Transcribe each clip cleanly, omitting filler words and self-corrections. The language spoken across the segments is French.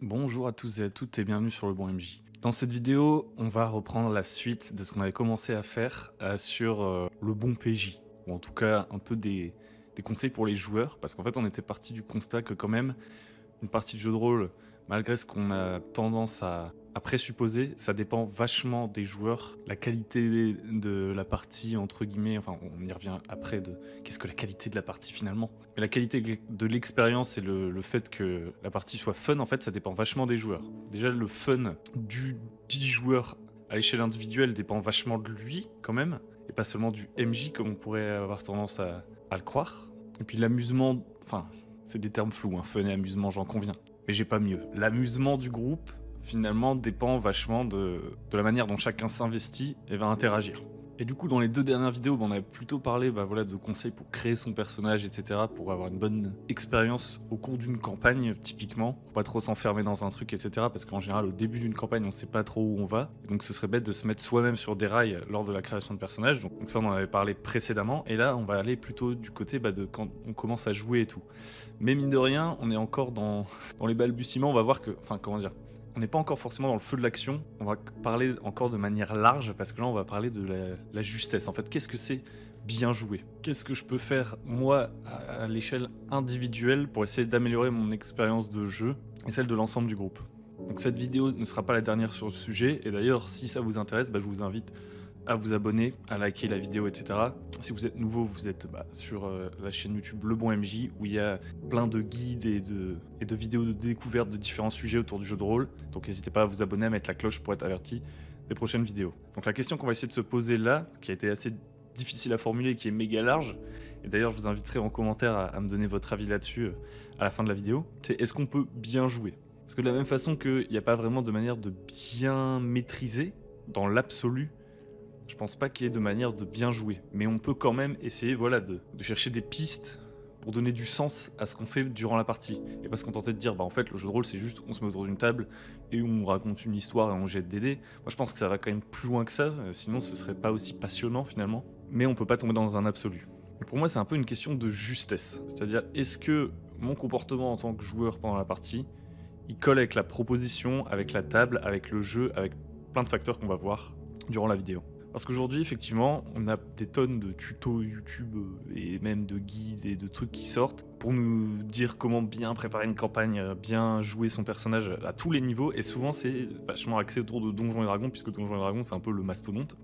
Bonjour à tous et à toutes et bienvenue sur Le Bon MJ. Dans cette vidéo, on va reprendre la suite de ce qu'on avait commencé à faire sur le bon PJ, ou en tout cas un peu des conseils pour les joueurs, parce qu'en fait on était parti du constat que quand même une partie de jeu de rôle, malgré ce qu'on a tendance à présupposer, ça dépend vachement des joueurs. La qualité de la partie, entre guillemets, enfin on y revient après de qu'est-ce que la qualité de la partie finalement. Mais la qualité de l'expérience et le fait que la partie soit fun, en fait, ça dépend vachement des joueurs. Déjà, le fun du dit joueur à l'échelle individuelle dépend vachement de lui quand même, et pas seulement du MJ comme on pourrait avoir tendance à le croire. Et puis l'amusement, enfin, c'est des termes flous, hein, fun et amusement, j'en conviens. Mais j'ai pas mieux. L'amusement du groupe, finalement, dépend vachement de la manière dont chacun s'investit et va interagir. Et du coup, dans les deux dernières vidéos, on avait plutôt parlé voilà, de conseils pour créer son personnage, etc., pour avoir une bonne expérience au cours d'une campagne, typiquement, pour pas trop s'enfermer dans un truc, etc., parce qu'en général, au début d'une campagne, on sait pas trop où on va, et donc ce serait bête de se mettre soi-même sur des rails lors de la création de personnage, donc ça, on en avait parlé précédemment, et là, on va aller plutôt du côté de quand on commence à jouer et tout. Mais mine de rien, on est encore dans les balbutiements, on va voir que, enfin, comment dire, on n'est pas encore forcément dans le feu de l'action, on va parler encore de manière large, parce que là on va parler de la justesse. En fait, qu'est-ce que c'est bien jouer? Qu'est-ce que je peux faire, moi, à l'échelle individuelle, pour essayer d'améliorer mon expérience de jeu et celle de l'ensemble du groupe? Donc cette vidéo ne sera pas la dernière sur le sujet, et d'ailleurs, si ça vous intéresse, je vous invite à vous abonner, à liker la vidéo, etc. Si vous êtes nouveau, vous êtes sur la chaîne YouTube Le Bon MJ, où il y a plein de guides et de vidéos de découverte de différents sujets autour du jeu de rôle. Donc n'hésitez pas à vous abonner, à mettre la cloche pour être averti des prochaines vidéos. Donc la question qu'on va essayer de se poser là, qui a été assez difficile à formuler et qui est méga large, et d'ailleurs je vous inviterai en commentaire à me donner votre avis là-dessus à la fin de la vidéo, c'est est-ce qu'on peut bien jouer? Parce que de la même façon qu'il n'y a pas vraiment de manière de bien maîtriser, dans l'absolu, je pense pas qu'il y ait de manière de bien jouer, mais on peut quand même essayer de chercher des pistes pour donner du sens à ce qu'on fait durant la partie. Et pas se contenter de dire, en fait, le jeu de rôle, c'est juste on se met autour d'une table et on raconte une histoire et on jette des dés. Moi, je pense que ça va quand même plus loin que ça, sinon ce serait pas aussi passionnant finalement. Mais on peut pas tomber dans un absolu. Et pour moi, c'est un peu une question de justesse. C'est-à-dire, est-ce que mon comportement en tant que joueur pendant la partie, il colle avec la proposition, avec la table, avec le jeu, avec plein de facteurs qu'on va voir durant la vidéo. Parce qu'aujourd'hui, effectivement, on a des tonnes de tutos YouTube et même de guides et de trucs qui sortent pour nous dire comment bien préparer une campagne, bien jouer son personnage à tous les niveaux. Et souvent, c'est vachement axé autour de Donjons et Dragons, puisque Donjons et Dragons, c'est un peu le mastodonte.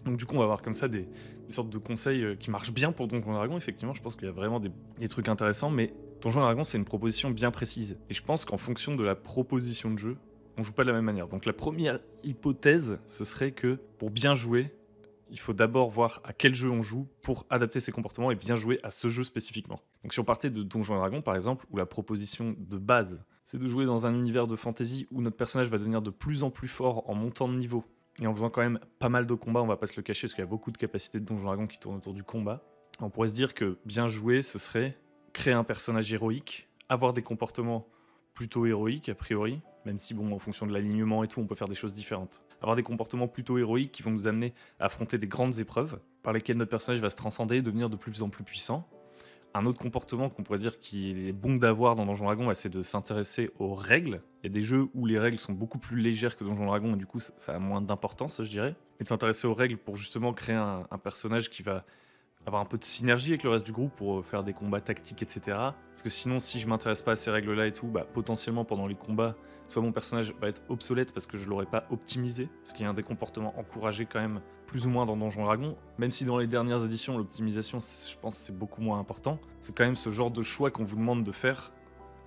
Donc du coup, on va avoir comme ça des sortes de conseils qui marchent bien pour Donjons et Dragons. Effectivement, je pense qu'il y a vraiment des trucs intéressants, mais Donjons et Dragons, c'est une proposition bien précise. Et je pense qu'en fonction de la proposition de jeu, on joue pas de la même manière. Donc la première hypothèse, ce serait que pour bien jouer, il faut d'abord voir à quel jeu on joue pour adapter ses comportements et bien jouer à ce jeu spécifiquement. Donc si on partait de Donjons et Dragons par exemple, où la proposition de base, c'est de jouer dans un univers de fantasy où notre personnage va devenir de plus en plus fort en montant de niveau et en faisant quand même pas mal de combats, on va pas se le cacher parce qu'il y a beaucoup de capacités de Donjons et Dragons qui tournent autour du combat. On pourrait se dire que bien jouer, ce serait créer un personnage héroïque, avoir des comportements plutôt héroïques a priori, même si en fonction de l'alignement et tout, on peut faire des choses différentes. Avoir des comportements plutôt héroïques qui vont nous amener à affronter des grandes épreuves par lesquelles notre personnage va se transcender et devenir de plus en plus puissant. Un autre comportement qu'on pourrait dire qu'il est bon d'avoir dans Donjons Dragons, c'est de s'intéresser aux règles. Il y a des jeux où les règles sont beaucoup plus légères que Donjons Dragons et du coup ça a moins d'importance, je dirais. Et de s'intéresser aux règles pour justement créer un personnage qui va avoir un peu de synergie avec le reste du groupe pour faire des combats tactiques, etc. Parce que sinon, si je m'intéresse pas à ces règles-là et tout, potentiellement pendant les combats, soit mon personnage va être obsolète parce que je l'aurais pas optimisé, ce qui est un des comportements encouragés quand même plus ou moins dans Donjons Dragons, même si dans les dernières éditions, l'optimisation, je pense, c'est beaucoup moins important. C'est quand même ce genre de choix qu'on vous demande de faire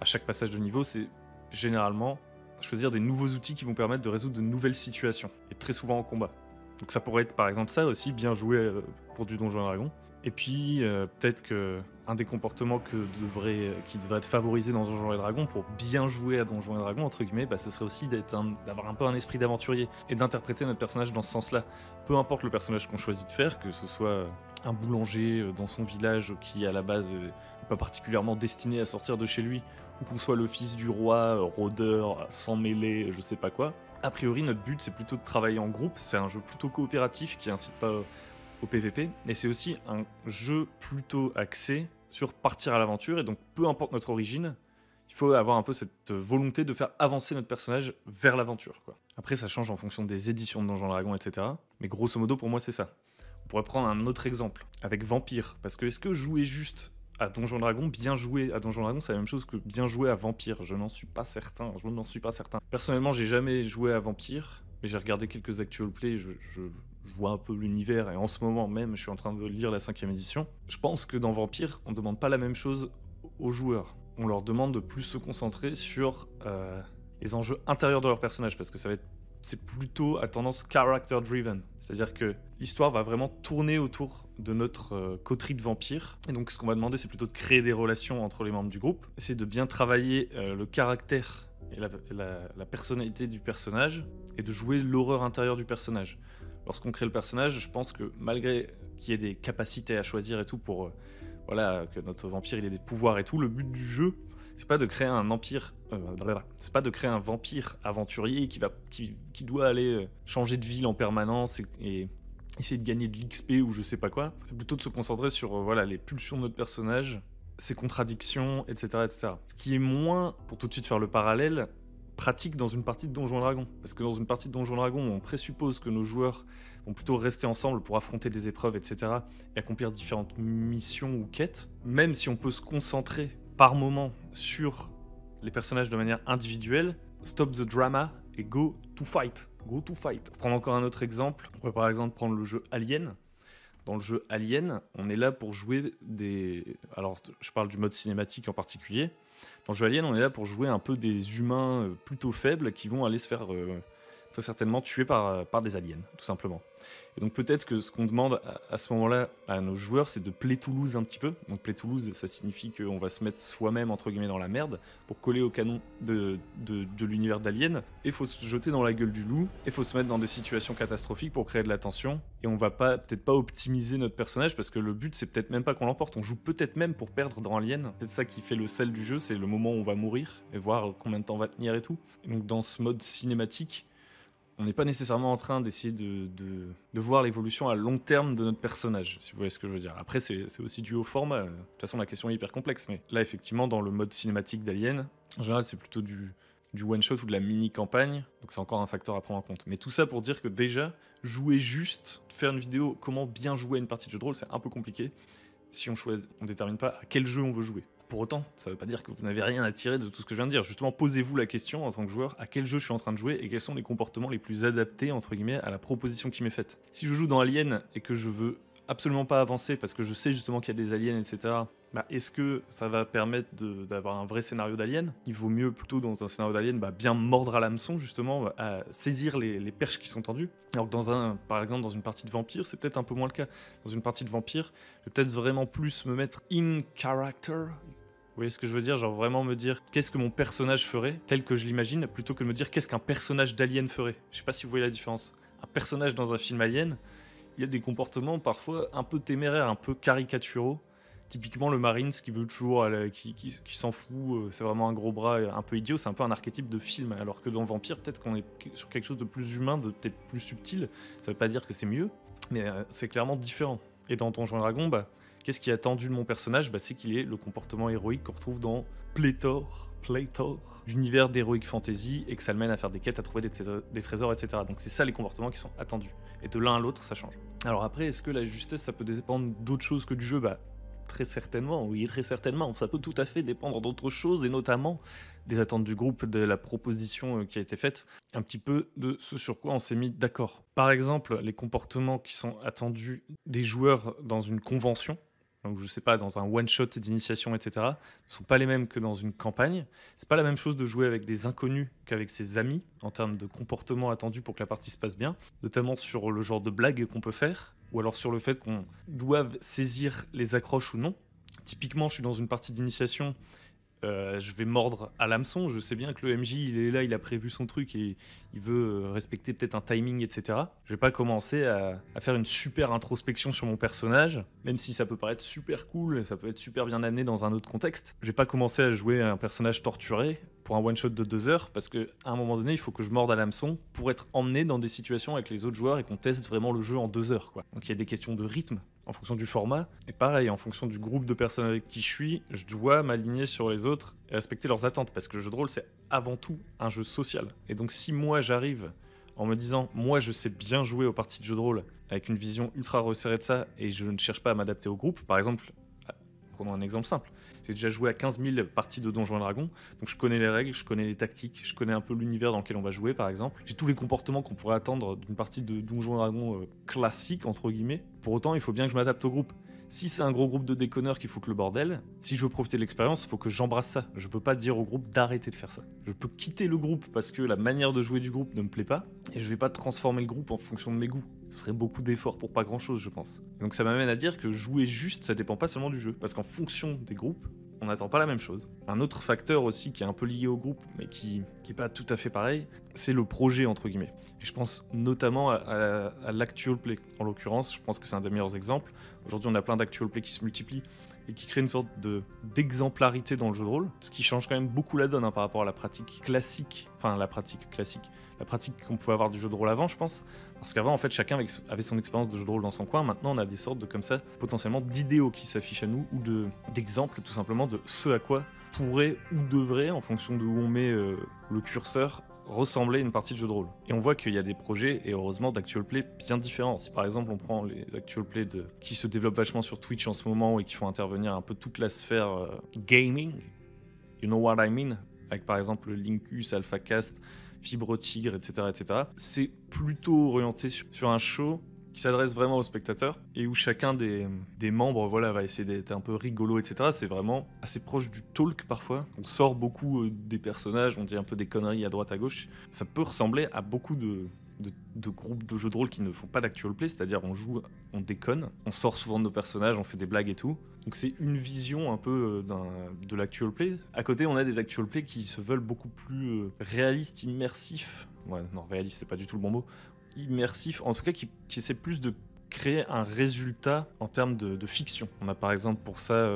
à chaque passage de niveau, c'est généralement choisir des nouveaux outils qui vont permettre de résoudre de nouvelles situations, et très souvent en combat. Donc ça pourrait être par exemple ça aussi, bien joué pour du Donjon et Dragon. Et puis peut-être que un des comportements qui devrait être favorisé dans Donjons et Dragons pour bien jouer à Donjons et Dragons entre guillemets, ce serait aussi d'avoir un peu un esprit d'aventurier et d'interpréter notre personnage dans ce sens-là. Peu importe le personnage qu'on choisit de faire, que ce soit un boulanger dans son village qui à la base n'est pas particulièrement destiné à sortir de chez lui, ou qu'on soit le fils du roi, rôdeur, sans mêler, je sais pas quoi. A priori, notre but c'est plutôt de travailler en groupe. C'est un jeu plutôt coopératif qui incite pas au PVP, et c'est aussi un jeu plutôt axé sur partir à l'aventure, et donc peu importe notre origine, il Il faut avoir un peu cette volonté de faire avancer notre personnage vers l'aventure, quoi. Après, ça change en fonction des éditions de Donjons et Dragons, etc. Mais grosso modo, pour moi, c'est ça. On pourrait prendre un autre exemple, avec Vampire. Parce que est-ce que jouer juste à Donjons et Dragons, bien jouer à Donjons et Dragons, c'est la même chose que bien jouer à Vampire? Je n'en suis pas certain, je n'en suis pas certain. Personnellement, j'ai jamais joué à Vampire, mais j'ai regardé quelques actual play, je vois un peu l'univers, et en ce moment même, je suis en train de lire la 5e édition. Je pense que dans Vampire, on ne demande pas la même chose aux joueurs. On leur demande de plus se concentrer sur les enjeux intérieurs de leur personnage, parce que c'est plutôt à tendance character driven. C'est-à-dire que l'histoire va vraiment tourner autour de notre coterie de vampires. Et donc ce qu'on va demander, c'est plutôt de créer des relations entre les membres du groupe, essayer de bien travailler le caractère et la personnalité du personnage, et de jouer l'horreur intérieure du personnage. Lorsqu'on crée le personnage, je pense que malgré qu'il y ait des capacités à choisir et tout pour voilà, que notre vampire il ait des pouvoirs et tout, le but du jeu, c'est pas de créer un empire, c'est pas de créer un vampire aventurier qui doit aller changer de ville en permanence et essayer de gagner de l'XP ou je sais pas quoi. C'est plutôt de se concentrer sur voilà, les pulsions de notre personnage, ses contradictions, etc., etc. Ce qui est moins, pour tout de suite faire le parallèle, pratique dans une partie de Donjons et Dragons. Parce que dans une partie de Donjons et Dragons, on présuppose que nos joueurs vont plutôt rester ensemble pour affronter des épreuves, etc., et accomplir différentes missions ou quêtes. Même si on peut se concentrer par moment sur les personnages de manière individuelle, stop the drama et go to fight. Go to fight. Pour prendre encore un autre exemple, on pourrait par exemple prendre le jeu Alien. Dans le jeu Alien, on est là pour jouer des... Alors, je parle du mode cinématique en particulier. Dans le jeu Alien, on est là pour jouer un peu des humains plutôt faibles qui vont aller se faire très certainement tuer par des aliens, tout simplement. Et donc peut-être que ce qu'on demande à ce moment-là à nos joueurs, c'est de play to lose un petit peu. Donc play to lose, ça signifie qu'on va se mettre soi-même, entre guillemets, dans la merde pour coller au canon de l'univers d'Alien. Et il faut se jeter dans la gueule du loup, et il faut se mettre dans des situations catastrophiques pour créer de la tension. Et on va peut-être pas optimiser notre personnage, parce que le but, c'est peut-être même pas qu'on l'emporte. On joue peut-être même pour perdre dans Alien. C'est ça qui fait le sel du jeu, c'est le moment où on va mourir, et voir combien de temps on va tenir et tout. Et donc dans ce mode cinématique, on n'est pas nécessairement en train d'essayer de voir l'évolution à long terme de notre personnage, si vous voyez ce que je veux dire. Après, c'est aussi dû au format. De toute façon, la question est hyper complexe. Mais là, effectivement, dans le mode cinématique d'Alien, en général, c'est plutôt du one-shot ou de la mini-campagne. Donc c'est encore un facteur à prendre en compte. Mais tout ça pour dire que déjà, jouer juste, faire une vidéo comment bien jouer à une partie de jeu de rôle, c'est un peu compliqué si on ne détermine pas à quel jeu on veut jouer. Pour autant, ça ne veut pas dire que vous n'avez rien à tirer de tout ce que je viens de dire. Justement, posez-vous la question en tant que joueur, à quel jeu je suis en train de jouer et quels sont les comportements les plus adaptés, entre guillemets, à la proposition qui m'est faite. Si je joue dans Alien et que je veux absolument pas avancer parce que je sais justement qu'il y a des aliens, etc., bah, est-ce que ça va permettre d'avoir un vrai scénario d'Alien? Il vaut mieux plutôt dans un scénario d'Alien bien mordre à l'hameçon, justement, à saisir les perches qui sont tendues. Alors que par exemple dans une partie de Vampire, c'est peut-être un peu moins le cas. Dans une partie de Vampire, je vais peut-être vraiment plus me mettre in character. Vous voyez ce que je veux dire? Genre vraiment me dire qu'est-ce que mon personnage ferait, tel que je l'imagine, plutôt que de me dire qu'est-ce qu'un personnage d'Alien ferait. Je sais pas si vous voyez la différence. Un personnage dans un film Alien, il y a des comportements parfois un peu téméraires, un peu caricaturaux. Typiquement le Marines qui veut toujours, qui s'en fout, c'est vraiment un gros bras un peu idiot, c'est un peu un archétype de film. Alors que dans Vampire, peut-être qu'on est sur quelque chose de plus humain, de peut-être plus subtil. Ça veut pas dire que c'est mieux, mais c'est clairement différent. Et dans Donjons et Dragons, qu'est-ce qui est attendu de mon personnage? C'est qu'il ait le comportement héroïque qu'on retrouve dans pléthore d'univers d'heroic fantasy et que ça le mène à faire des quêtes, à trouver des trésors, etc. Donc c'est ça les comportements qui sont attendus. Et de l'un à l'autre, ça change. Alors après, est-ce que la justesse, ça peut dépendre d'autre chose que du jeu? Très certainement, oui, très certainement. Ça peut tout à fait dépendre d'autres choses, et notamment des attentes du groupe, de la proposition qui a été faite, un petit peu de ce sur quoi on s'est mis d'accord. Par exemple, les comportements qui sont attendus des joueurs dans une convention, donc je sais pas, dans un one-shot d'initiation, etc., ne sont pas les mêmes que dans une campagne. C'est pas la même chose de jouer avec des inconnus qu'avec ses amis, en termes de comportement attendu pour que la partie se passe bien, notamment sur le genre de blague qu'on peut faire, ou alors sur le fait qu'on doive saisir les accroches ou non. Typiquement, je suis dans une partie d'initiation, je vais mordre à l'hameçon, je sais bien que le MJ, il est là, il a prévu son truc et il veut respecter peut-être un timing, etc. Je vais pas commencer à faire une super introspection sur mon personnage, même si ça peut paraître super cool, ça peut être super bien amené dans un autre contexte. Je vais pas commencer à jouer un personnage torturé pour un one-shot de 2 heures, parce qu'à un moment donné, il faut que je morde à l'hameçon pour être emmené dans des situations avec les autres joueurs et qu'on teste vraiment le jeu en 2 heures, quoi. Donc il y a des questions de rythme en fonction du format. Et pareil, en fonction du groupe de personnes avec qui je suis, je dois m'aligner sur les autres et respecter leurs attentes. Parce que le jeu de rôle, c'est avant tout un jeu social. Et donc si moi j'arrive en me disant, moi je sais bien jouer aux parties de jeu de rôle avec une vision ultra resserrée de ça et je ne cherche pas à m'adapter au groupe, par exemple, prenons un exemple simple. J'ai déjà joué à 15 000 parties de Donjons et Dragons, donc je connais les règles, je connais les tactiques, je connais un peu l'univers dans lequel on va jouer, par exemple. J'ai tous les comportements qu'on pourrait attendre d'une partie de Donjons et Dragons classique, entre guillemets. Pour autant, il faut bien que je m'adapte au groupe. Si c'est un gros groupe de déconneurs qui foutent le bordel, si je veux profiter de l'expérience, il faut que j'embrasse ça. Je peux pas dire au groupe d'arrêter de faire ça. Je peux quitter le groupe parce que la manière de jouer du groupe ne me plaît pas, et je vais pas transformer le groupe en fonction de mes goûts. Ce serait beaucoup d'efforts pour pas grand chose, je pense. Et donc ça m'amène à dire que jouer juste, ça dépend pas seulement du jeu. Parce qu'en fonction des groupes, on n'attend pas la même chose. Un autre facteur aussi qui est un peu lié au groupe, mais qui est pas tout à fait pareil, c'est le projet, entre guillemets. Et je pense notamment à l'actual play. En l'occurrence, je pense que c'est un des meilleurs exemples. Aujourd'hui, on a plein d'actual play qui se multiplient et qui créent une sorte d'exemplarité dans le jeu de rôle, ce qui change quand même beaucoup la donne par rapport à la pratique classique. Enfin, la pratique qu'on pouvait avoir du jeu de rôle avant, je pense. Parce qu'avant, en fait, chacun avait son expérience de jeu de rôle dans son coin. Maintenant, on a des sortes de, comme ça, potentiellement d'idéaux qui s'affichent à nous, ou d'exemples, tout simplement, de ce à quoi pourrait ou devrait, en fonction de où on met le curseur, ressembler une partie de jeu de rôle. Et on voit qu'il y a des projets, et heureusement, d'actual play bien différents. Si par exemple, on prend les actual play qui se développent vachement sur Twitch en ce moment, et qui font intervenir un peu toute la sphère gaming, you know what I mean, avec par exemple Linkus, AlphaCast, Fibre Tigre, etc. C'est plutôt orienté sur un show qui s'adresse vraiment aux spectateurs et où chacun des membres va essayer d'être un peu rigolo, etc. C'est vraiment assez proche du talk parfois. On sort beaucoup des personnages, on dit un peu des conneries à droite à gauche. Ça peut ressembler à beaucoup de groupes de jeux de rôle qui ne font pas d'actual play, c'est-à-dire on joue, on déconne, on sort souvent de nos personnages, on fait des blagues et tout. Donc c'est une vision un peu de l'actual play. À côté, on a des actual play qui se veulent beaucoup plus réalistes, immersifs. Ouais, non, réaliste, c'est pas du tout le bon mot. Immersif, en tout cas qui essaie plus de créer un résultat en termes de fiction. On a par exemple pour ça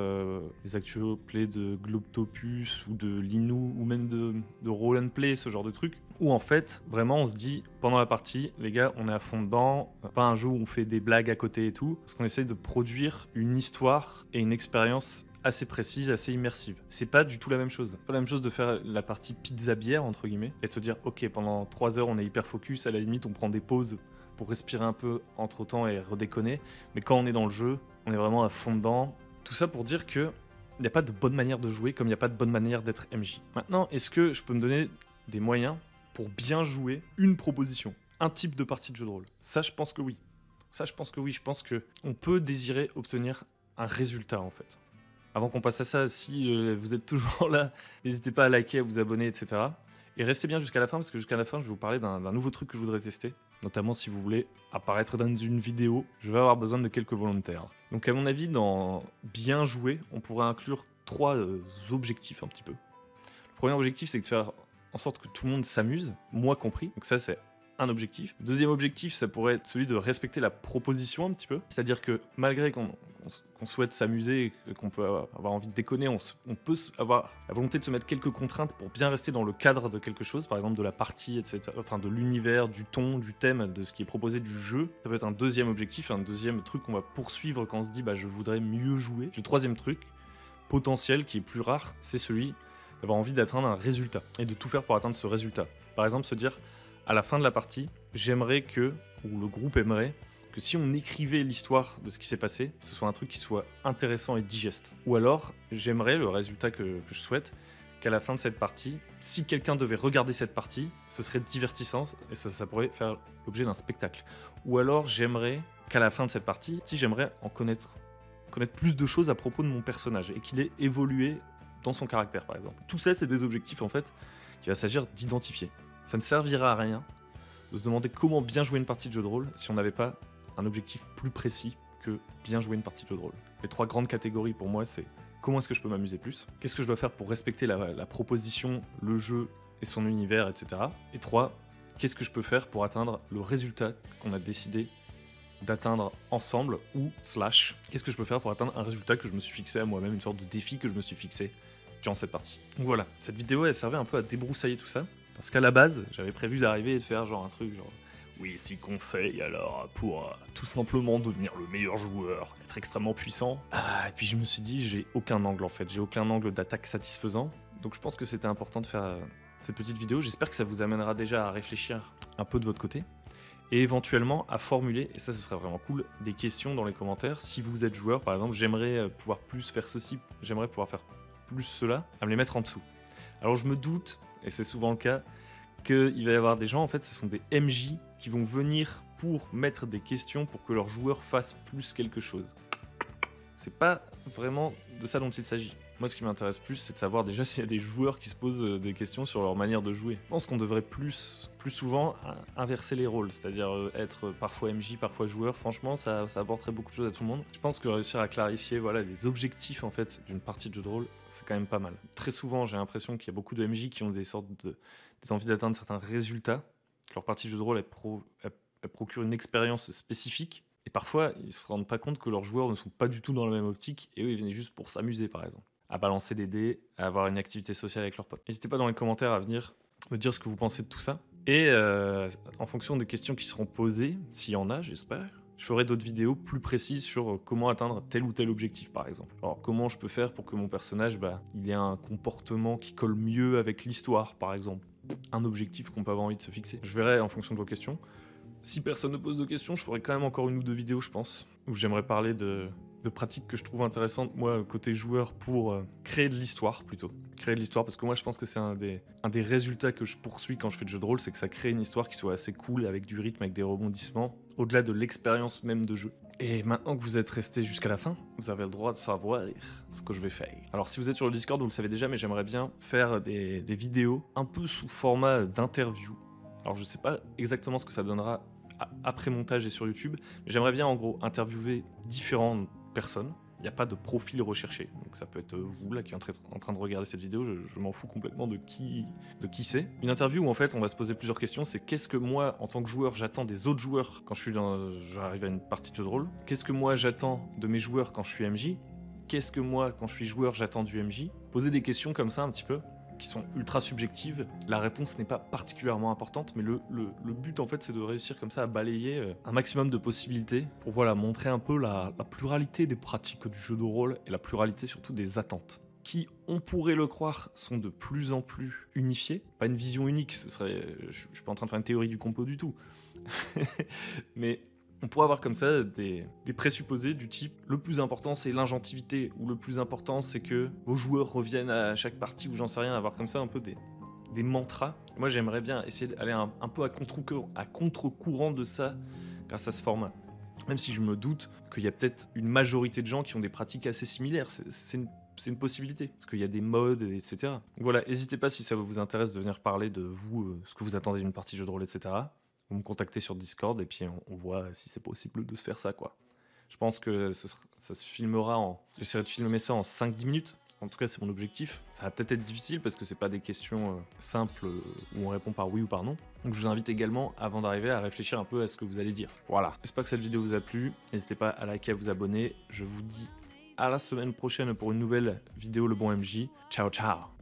les actual play de Globtopus ou de Linou ou même de Roll and Play, ce genre de truc, où en fait vraiment on se dit pendant la partie, les gars, on est à fond dedans, pas un jeu où on fait des blagues à côté et tout, parce qu'on essaie de produire une histoire et une expérience assez précise, assez immersive. C'est pas du tout la même chose. C'est pas la même chose de faire la partie pizza bière entre guillemets et de se dire ok, pendant 3 heures on est hyper focus, à la limite on prend des pauses pour respirer un peu entre temps et redéconner, mais quand on est dans le jeu, on est vraiment à fond dedans. Tout ça pour dire que il n'y a pas de bonne manière de jouer comme il n'y a pas de bonne manière d'être MJ. Maintenant, est-ce que je peux me donner des moyens pour bien jouer une proposition, un type de partie de jeu de rôle? Ça, je pense que oui. Je pense qu'on peut désirer obtenir un résultat en fait. Avant qu'on passe à ça, si vous êtes toujours là, n'hésitez pas à liker, à vous abonner, etc. Et restez bien jusqu'à la fin, parce que jusqu'à la fin, je vais vous parler d'un nouveau truc que je voudrais tester. Notamment si vous voulez apparaître dans une vidéo, je vais avoir besoin de quelques volontaires. Donc à mon avis, dans bien jouer, on pourrait inclure 3 objectifs un petit peu. Le premier objectif, c'est de faire en sorte que tout le monde s'amuse, moi compris. Donc ça, c'est un objectif. Deuxième objectif, ça pourrait être celui de respecter la proposition un petit peu. C'est-à-dire que malgré qu'on souhaite s'amuser et qu'on peut avoir envie de déconner, on peut avoir la volonté de se mettre quelques contraintes pour bien rester dans le cadre de quelque chose, par exemple de la partie, etc. Enfin de l'univers, du ton, du thème, de ce qui est proposé du jeu. Ça peut être un deuxième objectif, un deuxième truc qu'on va poursuivre quand on se dit je voudrais mieux jouer. Le troisième truc, potentiel, qui est plus rare, c'est celui d'avoir envie d'atteindre un résultat et de tout faire pour atteindre ce résultat. Par exemple, se dire à la fin de la partie, j'aimerais que, ou le groupe aimerait, que si on écrivait l'histoire de ce qui s'est passé, ce soit un truc qui soit intéressant et digeste. Ou alors, j'aimerais, le résultat que je souhaite, qu'à la fin de cette partie, si quelqu'un devait regarder cette partie, ce serait divertissant et ça pourrait faire l'objet d'un spectacle. Ou alors, j'aimerais qu'à la fin de cette partie, j'aimerais en connaître plus de choses à propos de mon personnage et qu'il ait évolué dans son caractère, par exemple. Tout ça, c'est des objectifs, en fait, qu'il va s'agir d'identifier. Ça ne servira à rien de se demander comment bien jouer une partie de jeu de rôle si on n'avait pas un objectif plus précis que bien jouer une partie de jeu de rôle. Les 3 grandes catégories pour moi, c'est comment est-ce que je peux m'amuser plus, qu'est-ce que je dois faire pour respecter la proposition, le jeu et son univers, etc. Et 3, qu'est-ce que je peux faire pour atteindre le résultat qu'on a décidé d'atteindre ensemble, ou qu'est-ce que je peux faire pour atteindre un résultat que je me suis fixé à moi-même, une sorte de défi que je me suis fixé durant cette partie. Donc voilà, cette vidéo elle servait un peu à débroussailler tout ça. Parce qu'à la base, j'avais prévu d'arriver et de faire genre un truc genre Oui, 6 conseils alors pour tout simplement devenir le meilleur joueur, être extrêmement puissant. Ah, et puis je me suis dit, j'ai aucun angle en fait, j'ai aucun angle d'attaque satisfaisant. Donc je pense que c'était important de faire cette petite vidéo. J'espère que ça vous amènera déjà à réfléchir un peu de votre côté. Et éventuellement à formuler, et ça ce serait vraiment cool, des questions dans les commentaires. Si vous êtes joueur par exemple, j'aimerais pouvoir plus faire ceci, j'aimerais pouvoir faire plus cela, à me les mettre en dessous. Alors je me doute, et c'est souvent le cas, qu'il va y avoir des gens, en fait ce sont des MJ qui vont venir pour mettre des questions pour que leurs joueurs fassent plus quelque chose. C'est pas vraiment de ça dont il s'agit. Moi, ce qui m'intéresse plus, c'est de savoir déjà s'il y a des joueurs qui se posent des questions sur leur manière de jouer. Je pense qu'on devrait plus souvent inverser les rôles, c'est-à-dire être parfois MJ, parfois joueur. Franchement, ça apporterait beaucoup de choses à tout le monde. Je pense que réussir à clarifier voilà, les objectifs en fait, d'une partie de jeu de rôle, c'est quand même pas mal. Très souvent, j'ai l'impression qu'il y a beaucoup de MJ qui ont des envies d'atteindre certains résultats, que leur partie de jeu de rôle elle procure une expérience spécifique. Et parfois, ils se rendent pas compte que leurs joueurs ne sont pas du tout dans la même optique, et eux, ils viennent juste pour s'amuser, par exemple, à balancer des dés, à avoir une activité sociale avec leurs potes. N'hésitez pas dans les commentaires à venir me dire ce que vous pensez de tout ça. Et en fonction des questions qui seront posées, s'il y en a, j'espère, je ferai d'autres vidéos plus précises sur comment atteindre tel ou tel objectif, par exemple. Alors, comment je peux faire pour que mon personnage, il ait un comportement qui colle mieux avec l'histoire, par exemple. Un objectif qu'on peut avoir envie de se fixer. Je verrai en fonction de vos questions. Si personne ne pose de questions, je ferai quand même encore une ou deux vidéos, je pense, où j'aimerais parler de pratiques que je trouve intéressantes, moi, côté joueur, pour créer de l'histoire, plutôt. Créer de l'histoire, parce que moi, je pense que c'est un des résultats que je poursuis quand je fais de jeux de rôle, c'est que ça crée une histoire qui soit assez cool, avec du rythme, avec des rebondissements, au-delà de l'expérience même de jeu. Et maintenant que vous êtes resté jusqu'à la fin, vous avez le droit de savoir ce que je vais faire. Alors si vous êtes sur le Discord, vous le savez déjà, mais j'aimerais bien faire des vidéos un peu sous format d'interview. Alors je sais pas exactement ce que ça donnera après montage et sur YouTube, mais j'aimerais bien en gros interviewer différentes personnes. Il n'y a pas de profil recherché, donc ça peut être vous là qui êtes en train de regarder cette vidéo, je m'en fous complètement de qui c'est. Une interview où en fait on va se poser plusieurs questions, c'est qu'est-ce que moi en tant que joueur j'attends des autres joueurs quand j'arrive à une partie de jeu de rôle, qu'est-ce que moi j'attends de mes joueurs quand je suis MJ, qu'est-ce que moi quand je suis joueur j'attends du MJ. Poser des questions comme ça un petit peu, qui sont ultra subjectives. La réponse n'est pas particulièrement importante, mais le but en fait c'est de réussir comme ça à balayer un maximum de possibilités pour voilà, montrer un peu la pluralité des pratiques du jeu de rôle et la pluralité surtout des attentes qui, on pourrait le croire, sont de plus en plus unifiées. Pas une vision unique, je suis pas en train de faire une théorie du complot du tout. Mais on pourrait avoir comme ça des présupposés du type le plus important c'est l'ingentivité ou le plus important c'est que vos joueurs reviennent à chaque partie ou j'en sais rien, avoir comme ça un peu des mantras. Moi j'aimerais bien essayer d'aller un peu à contre-courant de ça grâce à ce format. Même si je me doute qu'il y a peut-être une majorité de gens qui ont des pratiques assez similaires, c'est une possibilité, parce qu'il y a des modes, etc. Donc voilà, n'hésitez pas si ça vous intéresse de venir parler de vous, ce que vous attendez d'une partie de jeu de rôle, etc. Vous me contactez sur Discord et puis on voit si c'est possible de se faire ça, quoi. Je pense que ça se filmera j'essaierai de filmer ça en 5-10 minutes. En tout cas, c'est mon objectif. Ça va peut-être être difficile parce que c'est pas des questions simples où on répond par oui ou par non. Donc je vous invite également, avant d'arriver, à réfléchir un peu à ce que vous allez dire. Voilà. J'espère que cette vidéo vous a plu. N'hésitez pas à liker, à vous abonner. Je vous dis à la semaine prochaine pour une nouvelle vidéo Le Bon MJ. Ciao, ciao.